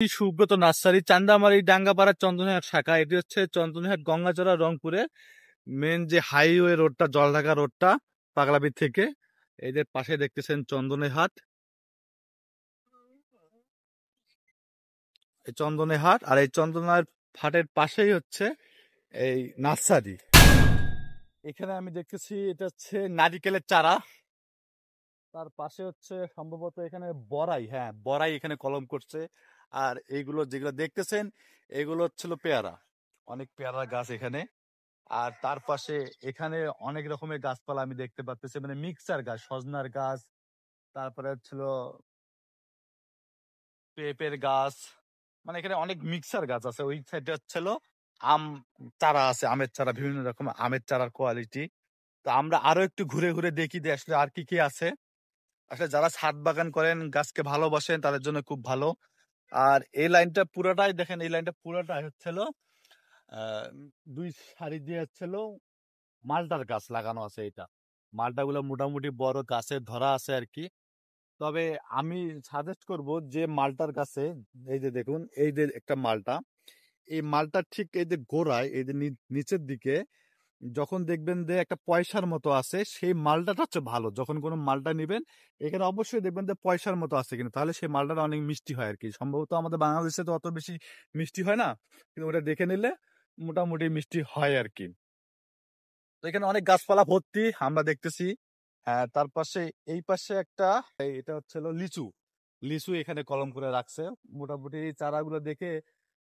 Subrata nursery, Chandamari Dangapara চন্দনহাট শাখা। এটি হচ্ছে চন্দনহাট গঙ্গাচড়া রংপুরে মেন যে হাইওয়ে রোডটা, জলঢাকা রোডটা পাগলাবির থেকে। এদের পাশে দেখতেছেন চন্দনের হাট, এই চন্দনের হাট। আর এই চন্দনের হাটের পাশেই হচ্ছে এই নার্সারি। এখানে আমি দেখতেছি এটা হচ্ছে নারিকেলের চারা, তার পাশে হচ্ছে সম্ভবত এখানে বড়াই, হ্যাঁ বড়াই এখানে কলম করছে। আর এইগুলো যেগুলো দেখতেছেন এগুলো হচ্ছিল পেয়ারা, অনেক পেয়ারা গাছ এখানে। আর তার পাশে এখানে অনেক রকমের গাছপালা আমি দেখতে পাচ্ছি, মানে মিক্সার গাছ, সজনার গাছ, তারপরে হচ্ছিল পেঁপের গাছ, মানে এখানে অনেক মিক্সার গাছ আছে। ওই সাইডে হচ্ছিল আম চারা আছে, আমের চারা, বিভিন্ন রকম আমের চারার কোয়ালিটি। তো আমরা আরো একটু ঘুরে ঘুরে দেখি যে আসলে আর কি কি আছে। আসলে যারা ছাদ বাগান করেন, গাছকে ভালোবাসেন, তাদের জন্য খুব ভালো। আর এই লাইনটা পুরোটাই দেখেন, এই লাইনটা পুরোটাই হচ্ছিল আহ দুই সারি দিয়ে হচ্ছিল মালটার গাছ লাগানো আছে। এটা মালটাগুলো মোটামুটি বড় গাছের ধরা আছে আর কি। তবে আমি সাজেস্ট করব যে মালটার গাছে, এই যে দেখুন এই যে একটা মালটা, এই মালটা ঠিক এই যে গোড়ায়, এই যে নিচের দিকে যখন দেখবেন যে একটা পয়সার মতো আছে, সেই মালটাটা হচ্ছে ভালো। যখন কোনো মালটা নিবেন এখানে অবশ্যই দেখবেন যে পয়সার মতো আছে কিনা, তাহলে সেই মালটাটা অনেক মিষ্টি হয় আর কি। সম্ভবত আমাদের বাংলাদেশে তো অত বেশি মিষ্টি হয় না, কিন্তু ওটা দেখে নিলে মোটামুটি মিষ্টি হয় আর কি। তো এখানে অনেক গাছপালা ভর্তি আমরা দেখতেছি। হ্যাঁ, তার পাশে এই পাশে একটা, এটা হচ্ছে লিচু। লিচু এখানে কলম করে রাখছে। মোটামুটি এই চারাগুলো দেখে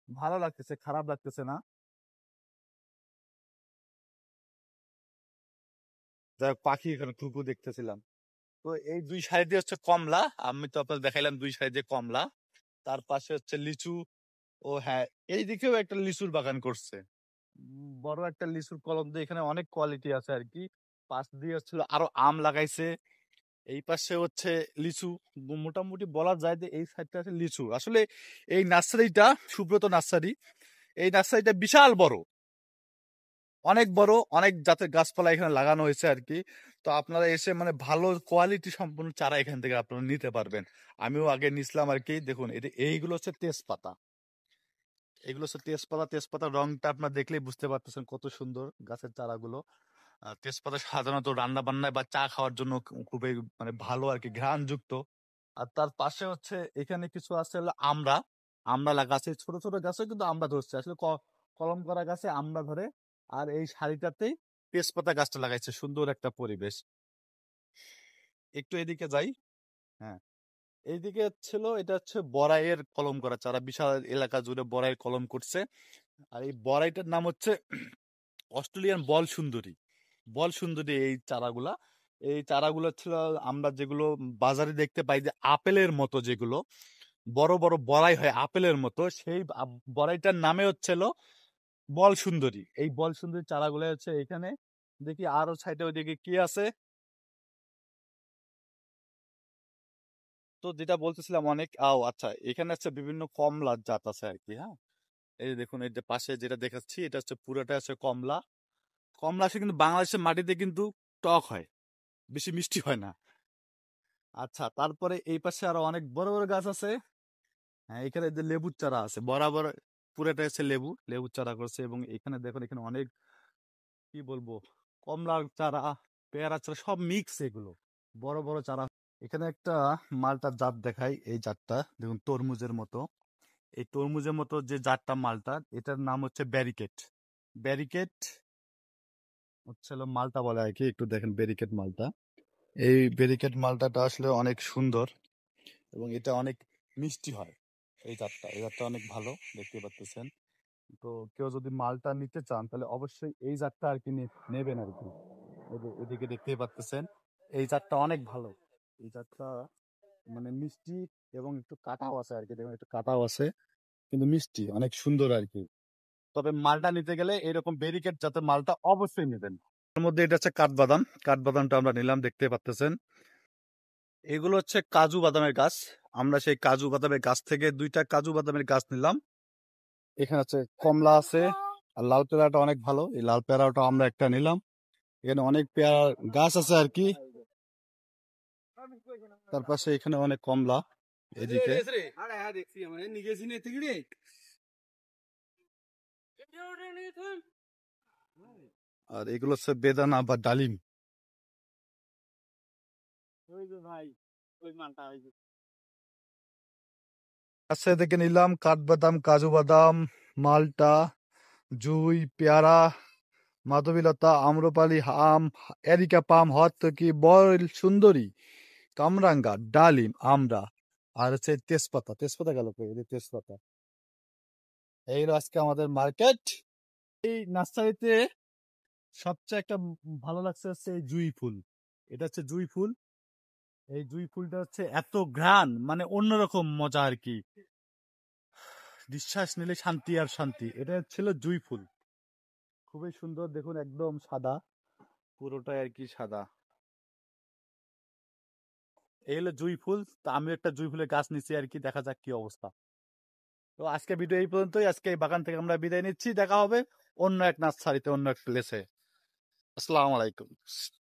ভালো লাগতেছে, খারাপ লাগতেছে না। যাই হোক, পাখি এখানে টুকু দেখতেছিলাম। তো এই দুই সাইডে হচ্ছে কমলা, আমি তো আপনার দেখাইলাম দুই সাইডে কমলা, তার পাশে হচ্ছে লিচু। ও হ্যাঁ, এই দিকেও একটা লিচুর বাগান করছে, বড় একটা লিচুর কলম দিয়ে। এখানে অনেক কোয়ালিটি আছে আর কি। পাশ দিয়ে হচ্ছিল আরো আম লাগাইছে। এই পাশে হচ্ছে লিচু। মোটামুটি বলা যায় যে এই সাইডটা আছে লিচু। আসলে এই নার্সারিটা, সুব্রত নার্সারি, এই নার্সারিটা বিশাল বড়, অনেক বড়, অনেক জাতের গাছপালা এখানে লাগানো হয়েছে আর কি। তো আপনারা এসে মানে ভালো কোয়ালিটি সম্পূর্ণ চারা এখান থেকে আপনারা নিতে পারবেন। আমিও আগে নিছিলাম আর কি। দেখুন এইগুলো হচ্ছে তেজপাতা, এগুলো হচ্ছে তেজপাতা। তেজপাতার রংটা আপনার দেখলেই বুঝতে পারতেছেন কত সুন্দর গাছের চারাগুলো। তেজপাতা সাধারণত রান্না বান্নায় বা চা খাওয়ার জন্য খুবই মানে ভালো আর কি, ঘ্রাণযুক্ত। আর তার পাশে হচ্ছে এখানে কিছু আছে হলো আমরা, আমরা লাগা আছে, ছোট ছোট গাছে কিন্তু আমরা ধরছে আসলে কলম করা গাছে আমরা ধরে। আর এই সারিটাতেই তেজপাতা গাছটা লাগাইছে, সুন্দর একটা পরিবেশ। একটু এদিকে যাই। হ্যাঁ, এইদিকে ছিল, এটা হচ্ছে বড়াইয়ের কলম করা চারা, বিশাল এলাকা জুড়ে বড়াইয়ের কলম করছে। আর এই বড়াইটার নাম হচ্ছে অস্ট্রেলিয়ান বল সুন্দরী। বল সুন্দরী এই চারাগুলা। এই চারাগুলো ছিল আমরা যেগুলো বাজারে দেখতে পাই যে আপেলের মতো, যেগুলো বড় বড় বড়াই হয় আপেলের মতো, সেই বড়াইটার নামে হচ্ছিল বল সুন্দরী। এই বল সুন্দরী চারাগুলো হচ্ছে এখানে। দেখি আরো সাইডে ওইদিকে কি আছে। তো যেটা বলতেছিলাম অনেক আচ্ছা, এখানে হচ্ছে বিভিন্ন কমলার জাত আছে আর কি। হ্যাঁ, এই যে দেখুন, এই যে পাশে যেটা দেখাচ্ছি এটা হচ্ছে পুরোটা হচ্ছে কমলা। কমলা আসে কিন্তু বাংলাদেশের মাটিতে কিন্তু টক হয়, বেশি মিষ্টি হয় না। আচ্ছা, তারপরে এই পাশে আরো অনেক বড় বড় গাছ আছে। হ্যাঁ, এখানে যে লেবুর চারা আছে বরাবর, পুরোটা হচ্ছে লেবুর চারা করছে। এবং এখানে দেখুন, এখানে অনেক, কি বলবো, কমলার চারা, পেয়ারা চারা সব মিক্স এগুলো, বড় বড় চারা। এখানে একটা মালটার জাত দেখাই, এই জাতটা দেখুন তরমুজের মতো। এই তরমুজের মতো যে জাতটা মালটার, এটার নাম হচ্ছে ব্যারিকেড। ব্যারিকেড হচ্ছে মালটা বলে আর কি। একটু দেখেন ব্যারিকেড মালটা, এই ব্যারিকেড মালটাটা আসলে অনেক সুন্দর এবং এটা অনেক মিষ্টি হয়। এই জাতটা অনেক ভালো, দেখতে পাচ্ছেন। তো কেউ যদি মালটা নিতে চান তাহলে অবশ্যই এই জাতটা আর কি নেবেন আর কি। এদিকে দেখতেই পাচ্ছেন, এই জাতটা অনেক ভালো। এই জাতটা মানে মিষ্টি এবং একটু কাটাও আছে আর কি। দেখুন একটু কাটাও আছে, কিন্তু মিষ্টি অনেক সুন্দর আর কি। তবে মালটা নিতে গেলে এরকম ব্যারিকেড জাতের মালটা অবশ্যই নেবেন। তার মধ্যে এটা হচ্ছে কাঠবাদাম। কাঠবাদামটা আমরা নিলাম, দেখতে পাচ্ছেন। এগুলো হচ্ছে কাজু বাদামের গাছ। আমরা সেই কাজু বাদামের গাছ থেকে দুইটা কাজু বাদামের গাছ নিলাম। এখানে হচ্ছে কমলা আছে, আর লাল পেয়ারাটা অনেক ভালো, এই লাল পেয়ারাটা আমরা একটা নিলাম। এখানে অনেক পেয়ারা গাছ আছে আর কি। তার পাশে এখানে অনেক কমলা। এদিকে আর এগুলো হচ্ছে বেদানা বা ডালিম। আচ্ছা, দেখে নিলাম কাঠবাদাম, কাজু বাদাম, মালটা, জুই, পেয়ারা, মাধবীলতা, আম্রপালি, আম, এরিকা পাম, হর্তকি, বয়ল, সুন্দরী, কামরাঙ্গা, ডালিম, আমড়া, আর হচ্ছে তেজপাতা। তেজপাতা গেল কই? এই যে তেজপাতা। এইগুলো আজকে আমাদের মার্কেট। এই নার্সারিতে সবচেয়ে একটা ভালো লাগছে হচ্ছে এই জুঁই ফুল। এটা হচ্ছে জুঁই ফুল। এই জুঁই ফুলটা হচ্ছে এত ঘ্রাণ, মানে অন্যরকম মজা আর কি। নিঃশ্বাস নিলে শান্তি আর শান্তি। এটা ছিল জুঁই ফুল, খুবই সুন্দর। দেখুন একদম সাদা, পুরোটাই আর কি সাদা। এই হলো জুঁই ফুল। তা আমি একটা জুঁই ফুলের গাছ নিচ্ছি আর কি, দেখা যাক কি অবস্থা। তো আজকে ভিডিও এই পর্যন্তই। আজকে এই বাগান থেকে আমরা বিদায় নিচ্ছি। দেখা হবে অন্য এক নার্সারিতে, অন্য এক প্লেসে। আসসালামু আলাইকুম।